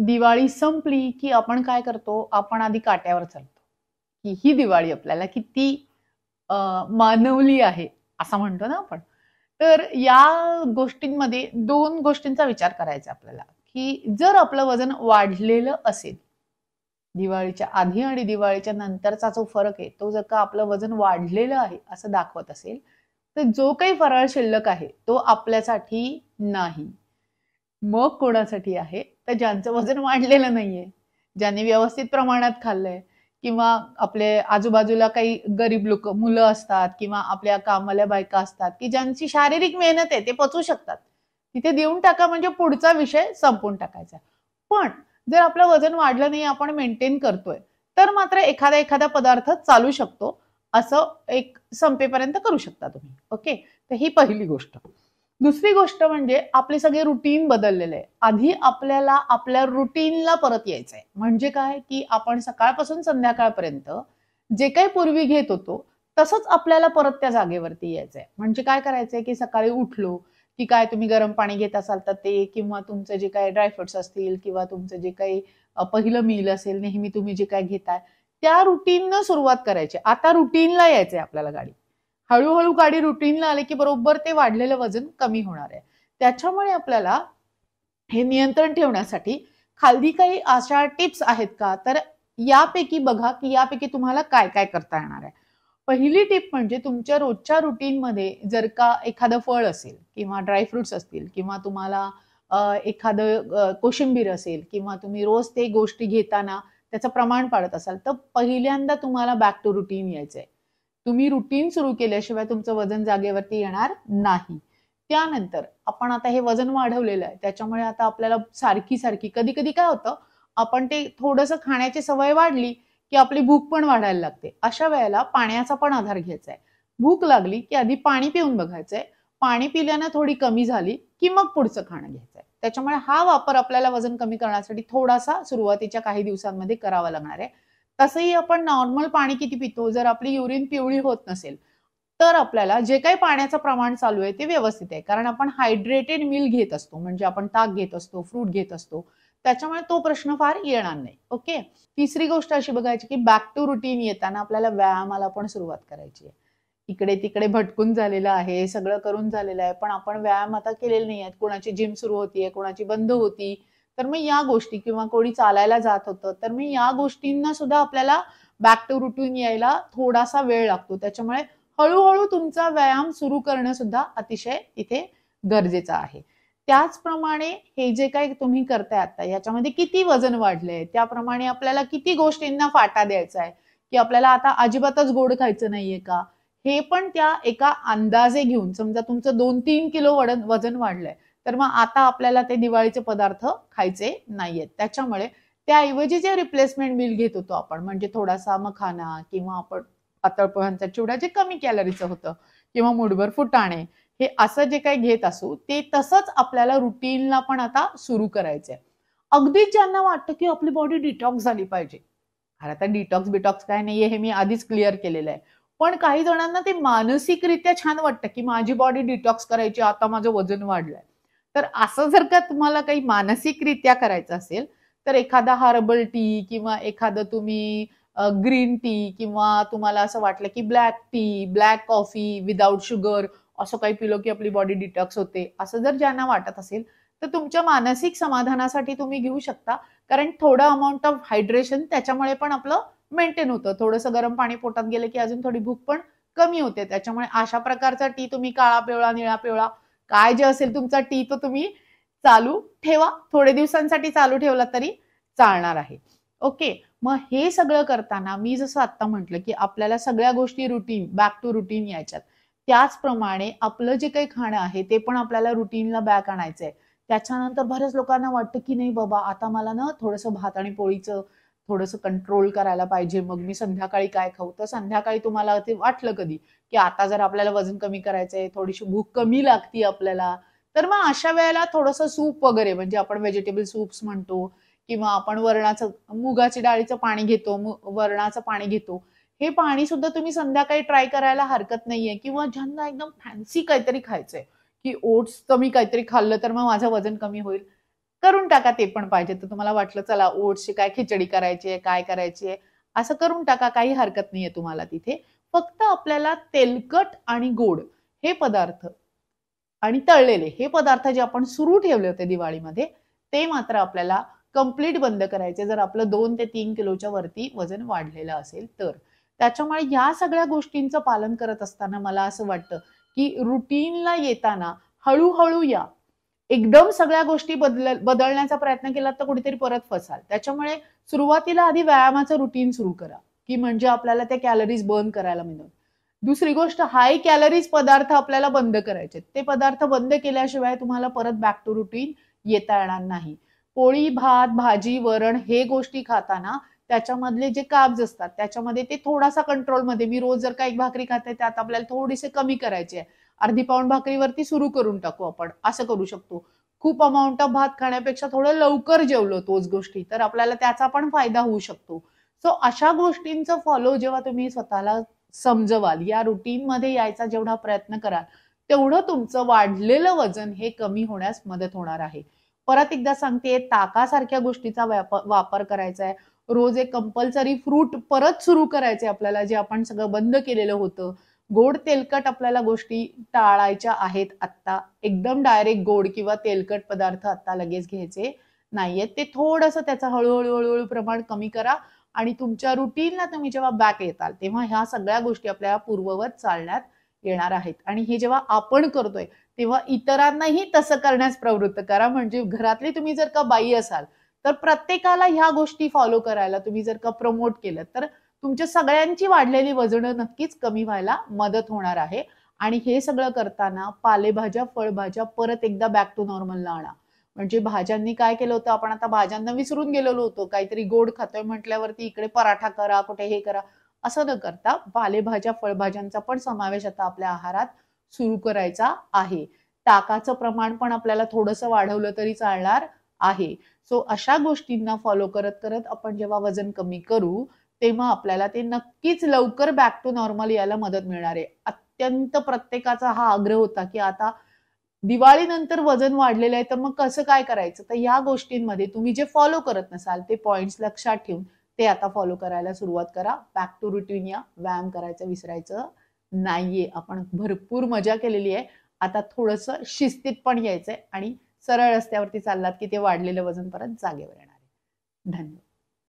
दिवाळी संपली की आपण काय करतो, आपण आधी काट्यावर चालतो, की ही दिवाळी आपल्याला किती मानवली आहे, असं म्हणतो ना आपण. तर या गोष्टींमध्ये 2 गोष्टींचा विचार करायचा आपल्याला, की जर आपलं वजन वाढलेलं असेल, दिवाळीच्या आधी आणि दिवाळीच्या नंतरचा जो फरक आहे, तो जर का आपलं वजन वाढलेलं आहे असं दाखवत असेल, तर जो काही फराळ शिल्लक आहे, तो आपल्यासाठी नाही. मग कोणासाठी आहे? तर ज्यांचं वजन वाढलेलं नाहीये, ज्यांनी व्यवस्थित प्रमाणात खाल्लंय किंवा आपले आजूबाजूला काही गरीब लोक मुलं असतात किंवा आपल्या कामवाल्या बायका असतात, की ज्यांची शारीरिक मेहनत आहे, ते पचवू शकतात. तिथे देऊन टाका म्हणजे पुढचा विषय संपवून टाकायचा. पण जर आपलं वजन वाढलं नाही, आपण मेंटेन करतोय, तर मात्र एखादा पदार्थ चालू शकतो. असं एक संपेपर्यंत करू शकता तुम्ही. ओके? तर ही पहिली गोष्ट. दुसरी गोष्ट म्हणजे आपले सगळे रुटीन बदललेले आहे. आधी आपल्याला आपल्या रुटीनला परत यायचंय. म्हणजे काय, की आपण सकाळपासून संध्याकाळपर्यंत जे काही पूर्वी घेत होतो, तसंच आपल्याला परत त्या जागेवरती यायचंय. म्हणजे काय करायचंय, की सकाळी उठलो, की काय तुम्ही गरम पाणी घेत असाल तर ते किंवा तुमचे जे काही ड्रायफ्रुट्स असतील किंवा तुमचं जे काही पहिलं मील असेल, नेहमी तुम्ही जे काही घेताय, त्या रुटीननं सुरुवात करायची. आता रुटीनला यायचंय आपल्याला गाडी. हळूहळू गाडी रुटीनला आले की बरोबर ते वाढलेलं वजन कमी होणार आहे. त्याच्यामुळे आपल्याला हे नियंत्रण ठेवण्यासाठी खाली काही अशा टिप्स आहेत का, तर यापैकी बघा की यापैकी तुम्हाला काय काय करता येणार आहे. पहिली टिप म्हणजे तुमच्या रोजच्या रुटीनमध्ये जर का एखादं फळ असेल किंवा ड्रायफ्रुट्स असतील किंवा तुम्हाला एखादं कोशिंबीर असेल किंवा तुम्ही रोज ते गोष्टी घेताना त्याचं प्रमाण पाळत असाल, तर पहिल्यांदा तुम्हाला बॅक टू रुटीन यायचंय. तुम्ही रुटीन सुरू केल्याशिवाय तुमचं वजन जागेवरती येणार नाही. त्यानंतर आपण आता हे वजन वाढवलेलं आहे, त्याच्यामुळे आता आपल्याला सारखी कधी कधी काय होतं, आपण ते थोडंसं खाण्याची सवय वाढली की आपली भूक पण वाढायला लागते. अशा वेळेला पाण्याचा पण आधार घ्यायचा आहे. भूक लागली की आधी पाणी पिऊन बघायचंय. पाणी पिल्यानं थोडी कमी झाली की मग पुढचं खाणं घ्यायचंय. त्याच्यामुळे हा वापर आपल्याला वजन कमी करण्यासाठी थोडासा सुरुवातीच्या काही दिवसांमध्ये करावा लागणार आहे. तसंही आपण नॉर्मल पाणी किती पितो, जर आपली युरिन पिवळी होत नसेल, तर आपल्याला जे काही पाण्याचं प्रमाण चालू आहे ते व्यवस्थित आहे. कारण आपण हायड्रेटेड मिल घेत असतो, म्हणजे आपण ताक घेत असतो, फ्रूट घेत असतो. त्याच्यामुळे तो प्रश्न फार येणार नाही. ओके. तिसरी गोष्ट अशी बघायची की बॅक टू रुटीन येताना आपल्याला व्यायामाला पण सुरुवात करायची आहे. इकडे तिकडे भटकून झालेलं आहे, सगळं करून झालेलं आहे, पण आपण व्यायाम आता केलेले नाही आहेत. कोणाची जिम सुरू होतीये, कोणाची बंद होती. तर मग या गोष्टी किंवा कोणी चालायला जात होतं, तर मग या गोष्टींना सुद्धा आपल्याला बॅक टू रुटीन यायला थोडासा वेळ लागतो. त्याच्यामुळे हळूहळू तुमचा व्यायाम सुरू करणं सुद्धा अतिशय इथे गरजेचं आहे. त्याचप्रमाणे हे जे काही तुम्ही करताय आता, याच्यामध्ये किती वजन वाढलंय, त्याप्रमाणे आपल्याला किती गोष्टींना फाटा द्यायचा आहे, की आपल्याला आता अजिबातच गोड खायचं नाहीये का, हे पण त्या एका अंदाजे घेऊन, समजा तुमचं 2-3 किलो वजन वाढलंय, तर मग आता आपल्याला ते दिवाळीचे पदार्थ खायचे नाहीयेत. त्याच्यामुळे त्याऐवजी जे रिप्लेसमेंट मील घेत होतो आपण, म्हणजे थोडासा मखाना किंवा आपण पातळ पोह्यांचा चिवडा, जे कमी कॅलरीचं होतं, किंवा मुठभर फुटाणे, हे असं जे काही घेत असू, ते तसंच आपल्याला रुटीनला पण आता सुरू करायचंय. अगदीच ज्यांना वाटतं की आपली बॉडी डिटॉक्स झाली पाहिजे, अरे आता डिटॉक्स बिटॉक्स काय नाहीये, हे मी आधीच क्लिअर केलेलं आहे. पण काही जणांना ते मानसिकरित्या छान वाटतं की माझी बॉडी डिटॉक्स करायची, आता माझं वजन वाढलंय. तर असं जर का तुम्हाला काही मानसिकरित्या करायचं असेल, तर एखादा हर्बल टी किंवा एखादं तुम्ही ग्रीन टी किंवा तुम्हाला असं वाटलं की black tea, black coffee without sugar असं काही पिलं की आपली बॉडी डिटॉक्स होते, असं जर ज्यांना वाटत असेल, तर तुमच्या मानसिक समाधानासाठी तुम्ही घेऊ शकता. कारण थोडं अमाऊंट ऑफ हायड्रेशन त्याच्यामुळे पण आपलं मेंटेन होतं. थोडंसं गरम पाणी पोटात गेलं की अजून थोडी भूक पण कमी होते. त्याच्यामुळे अशा प्रकारचा टी तुम्ही काळा पिवळा, निळा पिवळा काय जे असेल तुमचा टी, तो तुम्ही चालू ठेवा. थोडे दिवसांसाठी चालू ठेवला तरी चालणार आहे. ओके. मग हे सगळं करताना मी जसं आता म्हटलं की आपल्याला सगळ्या गोष्टी रुटीन, बॅक टू रुटीन यायच्यात. त्याचप्रमाणे आपलं जे काही खाणं आहे ते पण आपल्याला रुटीनला बॅक आणायचंय. त्याच्यानंतर बऱ्याच लोकांना वाटतं की नाही बाबा, आता मला ना थोडंसं भात आणि पोळीचं थोडंसं कंट्रोल करायला पाहिजे, मग मी संध्याकाळी काय खाऊ. तर संध्याकाळी तुम्हाला ते वाटलं कधी की आता जर आपल्याला वजन कमी करायचंय, थोडीशी भूक कमी लागती आपल्याला, तर मग अशा वेळेला थोडंसं सूप वगैरे, म्हणजे आपण व्हेजिटेबल सूप्स म्हणतो किंवा आपण वरणाचं मुगाची डाळीचं पाणी घेतो, वरणाचं पाणी घेतो, हे पाणी सुद्धा तुम्ही संध्याकाळी ट्राय करायला हरकत नाहीये. किंवा ज्यांना एकदम फॅन्सी काहीतरी खायचंय की ओट्स मी काहीतरी खाल्लं तर मग माझं वजन कमी होईल, करून टाका ते पण पाहिजे तर. तुम्हाला वाटलं चला ओट्सची काय खिचडी करायची आहे, काय करायची आहे, असं करून टाका, काही हरकत नाहीये तुम्हाला तिथे. फक्त आपल्याला तेलकट आणि गोड हे पदार्थ आणि तळलेले हे पदार्थ जे आपण सुरू ठेवले होते दिवाळीमध्ये, ते मात्र आपल्याला कंप्लीट बंद करायचे जर आपलं 2 ते 3 किलोच्या वरती वजन वाढलेलं असेल तर. त्याच्यामुळे या सगळ्या गोष्टींचं पालन करत असताना मला असं वाटतं, की रुटीनला येताना हळू या. एकदम सगळ्या गोष्टी बदलण्याचा प्रयत्न केलात तर कुठेतरी परत फसाल. त्याच्यामुळे सुरुवातीला आधी व्यायामाचं रुटीन सुरू करा, की म्हणजे आपल्याला त्या कॅलरीज बर्न करायला मिळेल. दुसरी गोष्ट हाय कॅलरीज पदार्थ आपल्याला बंद करायचे. ते पदार्थ बंद केल्याशिवाय तुम्हाला परत बॅक टू रुटीन येता येणार नाही. पोळी, भात, भाजी, वरण हे गोष्टी खाताना त्याच्यामधले जे कार्ब्स असतात त्याच्यामध्ये ते थोडासा कंट्रोलमध्ये, मी रोज जर का एक भाकरी खाते त्यात आपल्याला थोडीसे कमी करायचे आहे. अर्धी पाऊण भाकरीवरती सुरू करून टाकू आपण, असं करू शकतो. खूप अमाऊंट ऑफ भात खाण्यापेक्षा थोडं लवकर जेवलो तोच गोष्टी तर आपल्याला त्याचा पण फायदा होऊ शकतो. सो अशा गोष्टींचं फॉलो जेव्हा तुम्ही स्वतःला समजवाल, या रुटीन मध्ये यायचा जेवढा प्रयत्न कराल तेवढं तुमचं वाढलेलं वजन हे कमी होण्यास मदत होणार आहे. परत एकदा सांगते, ताकासारख्या गोष्टीचा वापर करायचा आहे. रोज एक कंपल्सरी फ्रूट परत सुरू करायचे आपल्याला, जे आपण सगळं बंद केलेलं होतं. गोड तेलकट आपल्याला गोष्टी टाळायच्या आहेत आत्ता. एकदम डायरेक्ट गोड किंवा तेलकट पदार्थ आता लगेच घ्यायचे नाहीयेत. ते थोडंसं त्याचं हळूहळू प्रमाण कमी करा आणि तुमच्या रुटीनला तुम्ही जेव्हा बॅक येताल तेव्हा ह्या सगळ्या गोष्टी आपल्याला पूर्ववत चालण्यात येणार आहेत. आणि हे जेव्हा आपण करतोय तेव्हा इतरांनाही तसं करण्यास प्रवृत्त करा. म्हणजे घरातली तुम्ही जर का बाई असाल तर प्रत्येकाला ह्या गोष्टी फॉलो करायला तुम्ही जर का प्रमोट केलं तर तुमच्या सगळ्यांची वाढलेली वजनं नक्कीच कमी व्हायला मदत होणार आहे. आणि हे सगळं करताना पालेभाज्या, फळभाज्या परत एकदा बॅक टू नॉर्मलला आणा. म्हणजे भाज्यांनी काय केलं होतं, आपण आता भाज्यांना विसरून गेलेलो होतो. काहीतरी गोड खातोय म्हटल्यावरती इकडे पराठा करा, कुठे हे करा, असं न करता पालेभाज्या, फळभाज्यांचा पण समावेश आता आपल्या आहारात सुरू करायचा आहे. ताकाचं प्रमाण पण आपल्याला थोडंसं वाढवलं तरी चालणार आहे. सो अशा गोष्टींना फॉलो करत करत आपण जेव्हा वजन कमी करू तेव्हा आपल्याला ते नक्कीच लवकर बॅक टू नॉर्मल यायला मदत मिळणार आहे. अत्यंत प्रत्येकाचा हा आग्रह होता, की आता दिवाळीनंतर वजन वाढलेलं आहे तर मग कसं काय करायचं? तर या गोष्टींमध्ये तुम्ही जे फॉलो करत नसाल ते पॉइंट्स लक्षात ठेवून ते आता फॉलो करायला सुरुवात करा. बॅक टू रुटीन या. व्यायाम करायचं विसरायचं नाहीये. आपण भरपूर मजा केलेली आहे. आता थोडंसं शिस्तीत पण यायचंय आणि सरळ रस्त्यावरती चाललात की ते वाढलेलं वजन परत जागेवर येणार आहे. धन्यवाद.